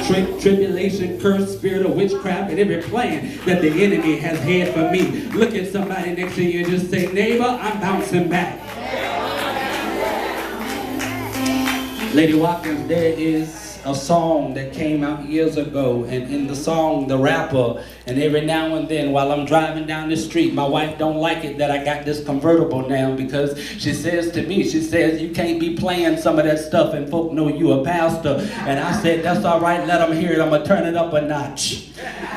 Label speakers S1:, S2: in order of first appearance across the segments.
S1: trick, tribulation, curse, spirit of witchcraft, and every plan that the enemy has had for me. Look at somebody next to you and just say, neighbor, I'm bouncing back. Lady Watkins, there is a song that came out years ago, and in the song, the rapper, and every now and then while I'm driving down the street, my wife don't like it that I got this convertible now, because she says to me, she says, you can't be playing some of that stuff and folk know you a pastor. And I said, that's all right, let them hear it, I'm gonna turn it up a notch.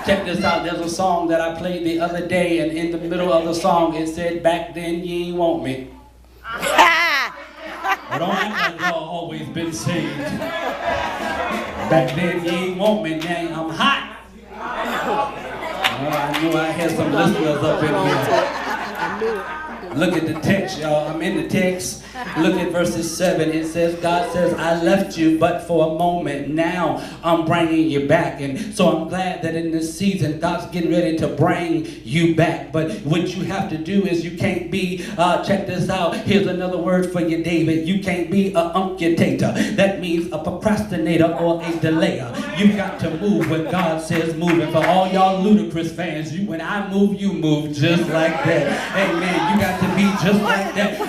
S1: Check this out, there's a song that I played the other day, and in the middle of the song it said, back then you ain't want me. But don't act like y'all always been saved. Back then you ain't want me, now I'm hot. I knew I had some listeners up in here. Look at the text, y'all. I'm in the text. Look at verses 7. It says, God says, I left you but for a moment. Now I'm bringing you back. And so I'm glad that in this season, God's getting ready to bring you back. But what you have to do is you can't be, check this out. Here's another word for you, David. You can't be a uncutator. That means a procrastinator or a delayer. You've got to move when God says move. And for all y'all ludicrous fans, when I move, you move just like that. Amen. You got to be just like that.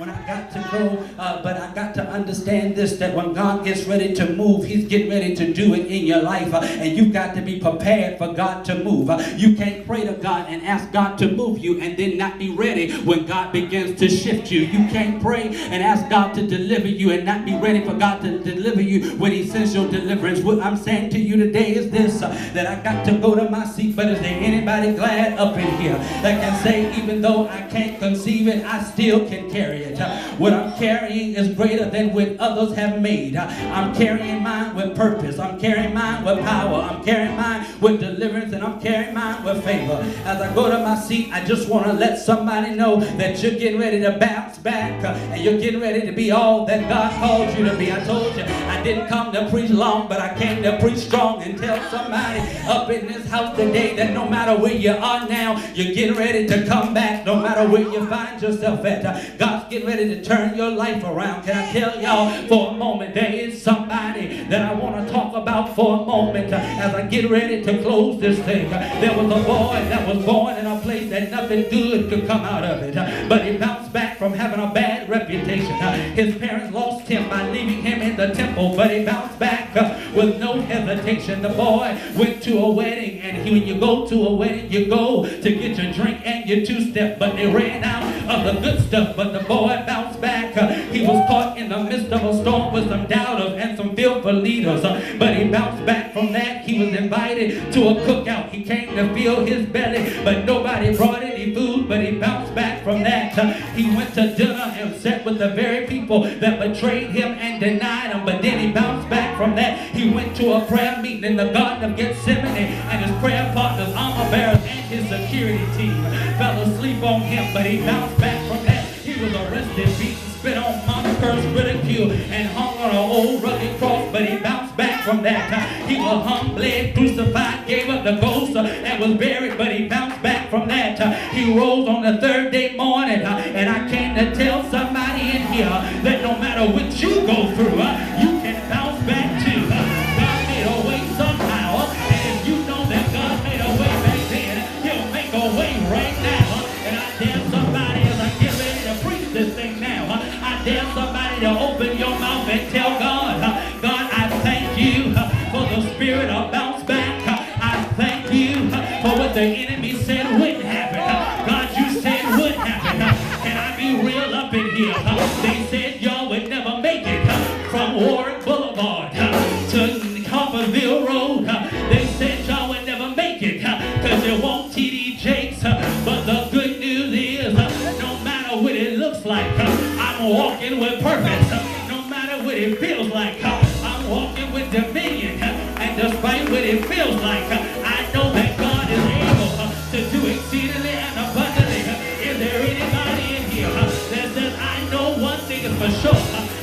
S1: When I got to go, but I got to understand this, that when God gets ready to move, he's getting ready to do it in your life, and you've got to be prepared for God to move. You can't pray to God and ask God to move you and then not be ready when God begins to shift you. You can't pray and ask God to deliver you and not be ready for God to deliver you when he sends your deliverance. What I'm saying to you today is this, that I got to go to my seat, but is there anybody glad up in here that can say, even though I can't conceive it, I still can carry it? What I'm carrying is greater than what others have made. I'm carrying mine with purpose. I'm carrying mine with power. I'm carrying mine with deliverance, and I'm carrying mine with favor. As I go to my seat, I just want to let somebody know that you're getting ready to bounce back, and you're getting ready to be all that God called you to be. I told you I didn't come to preach long, but I came to preach strong and tell somebody up in this house today that no matter where you are now, you're getting ready to come back. No matter where you find yourself at, God's getting ready to turn your life around. Can I tell y'all for a moment, there is somebody that I want to talk about for a moment as I get ready to close this thing. There was a boy that was born in a place that nothing good could come out of it, but he bounced back from having a bad reputation. His parents lost him by leaving him in the temple, but he bounced back with no hesitation. The boy went to a wedding, and when you go to a wedding, you go to get your drink and your two-step, but they ran out of the good stuff. But the boy bounced back. He was caught in the midst of a storm with some doubters and some fearful leaders, but he bounced back from that. He was invited to a cookout. He came to fill his belly, but nobody brought any food, but he bounced back from that. He went to dinner and sat with the very people that betrayed him and denied him, but then he bounced back from that. He went to a prayer meeting in the Garden of Gethsemane, and his prayer partners, armor bearers, and his security team fell asleep on him, but he bounced back from that. He was arrested, beaten, spit on, mocked, cursed, ridiculed, and hung on an old rugged cross, but he bounced back from that. He was hung, bled, crucified, gave up the ghost, and was buried, but he bounced back from that. He rose on the third day morning, and I came to tell somebody in here that no matter what you go through, you can bounce back too. God made a way somehow, and if you know that God made a way back then, he'll make a way right now. And I dare somebody, as I get ready to preach this thing now, I dare somebody to open your mouth and tell God, God, I thank you for the spirit of bounce back. I thank you for what the enemy said wouldn't happen. God, you said would happen. Can I be real up in here? They said y'all would never make it from Warwick Boulevard to Harperville Road. They said y'all would never make it because you won't TD Jakes. But the good news is, no matter what it looks like, I'm walking with purpose. No matter what it feels like, I'm walking with dominion. And despite what it feels like, I know that God is able to do exceedingly and abundantly. Is there anybody in here that says, I know one thing is for sure,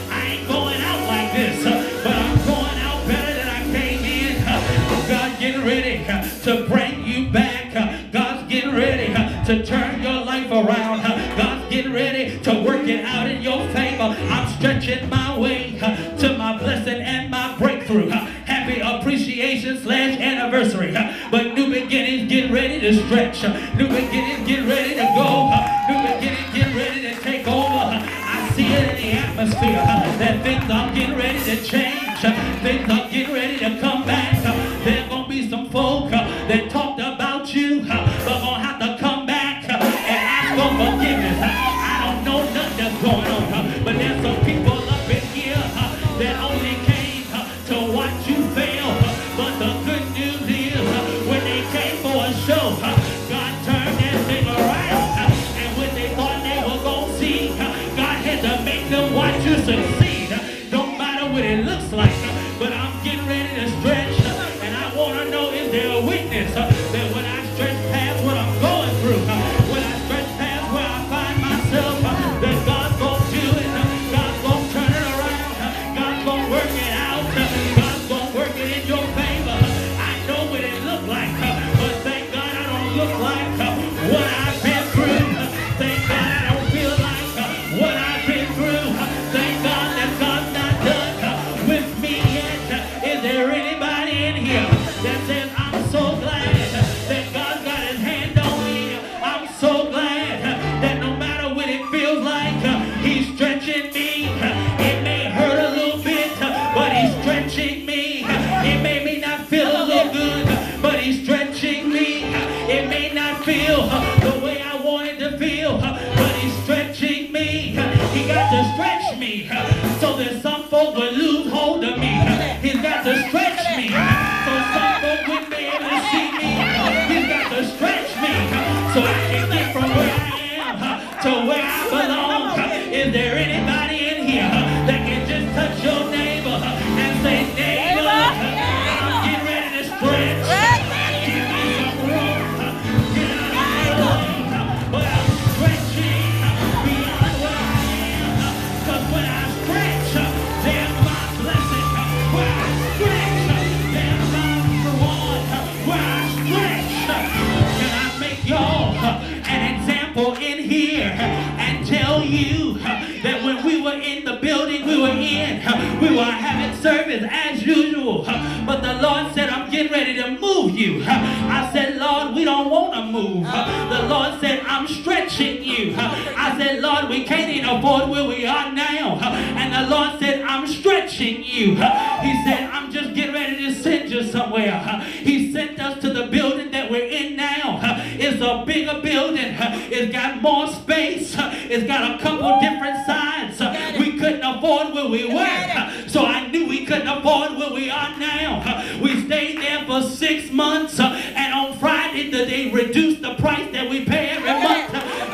S1: I ain't going out like this, but I'm going out better than I came in. God's getting ready to bring you back. God's getting ready to turn your life around. God's getting ready to work it out in your favor. I'm stretching my way to my blessing and my breakthrough. Happy graduation/anniversary. But new beginnings, get ready to stretch. New beginnings, get ready to go. New beginnings, get ready to take over. I see it in the atmosphere that things are getting ready to change. Things are getting ready to come back. There's gonna be some folk that talked about you, but gonna have to come back and ask for forgiveness. I don't know nothing that's going on, but there's some people up in here that only came to watch you fail. But the good news is when they came for a show, God turned that thing around. And when they thought they were gonna see, God had to make them watch you succeed. Don't matter what it looks like, but I'm getting ready to stretch. And I want to know, is there a witness that when I stretch past what I'm going through, when I stretch past where I find myself, that God's going to do it, God's going to turn it around, God's going to work it out, God's going to work it in your favor. I know what it looks like, but thank God I don't look like what I've been through. Thank God I don't feel like what I've been through. Thank God that God's not done with me yet. Is there anybody in here that says, I'm so glad that God got his hand on me? I'm so glad that no matter what it feels like, he's stretching me. It may hurt a little bit, but he's stretching me. It may not feel a little good, but he's stretching me. It may not feel the way I want it to feel, but he's stretching me. He got to stretch me so that some folk will lose hold of me. He's got to stretch me so some folk wouldn't be able to see me. He's got to stretch me so I can get from where I am to where I belong. Is there anybody in here that can just touch your neighbor and say, neighbor, I'm getting ready to stretch. Give me some room. Get out of the way. But I'm stretching beyond where I am. Because when I stretch, there's my blessing. Where I stretch, there's my reward. Where I stretch, can I make y'all an example in here and tell you that when we were in the building we were having service as usual, but the Lord said, I'm getting ready to move you. I said, Lord, we don't want to move. The Lord said, I'm stretching you. I said, Lord, we can't even afford where we are now. And the Lord said, I'm stretching you. He said, I'm just getting ready to send you somewhere. He sent us to the building that we're in now. It's a bigger building. It's got more space. It's got a couple different sides. We couldn't afford where we were, so I knew we couldn't afford where we are now. We stayed there for 6 months, and on Friday they reduced the price that we pay every month.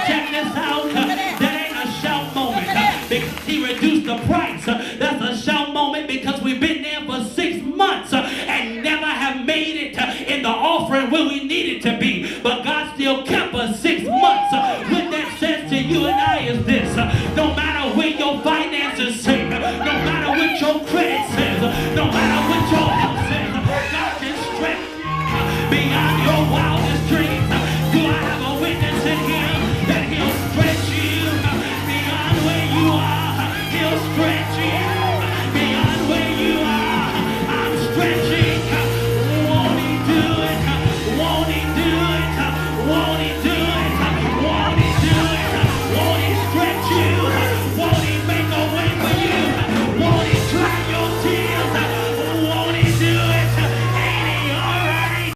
S1: Check this out. That ain't a shout moment because he reduced the price. That's a shout moment because we've been there for 6 months and never have made it in the offering where we needed to be. But God still kept us 6 months. What that says to you and I is this: no matter where your finances say, no matter what your credit says, no matter what your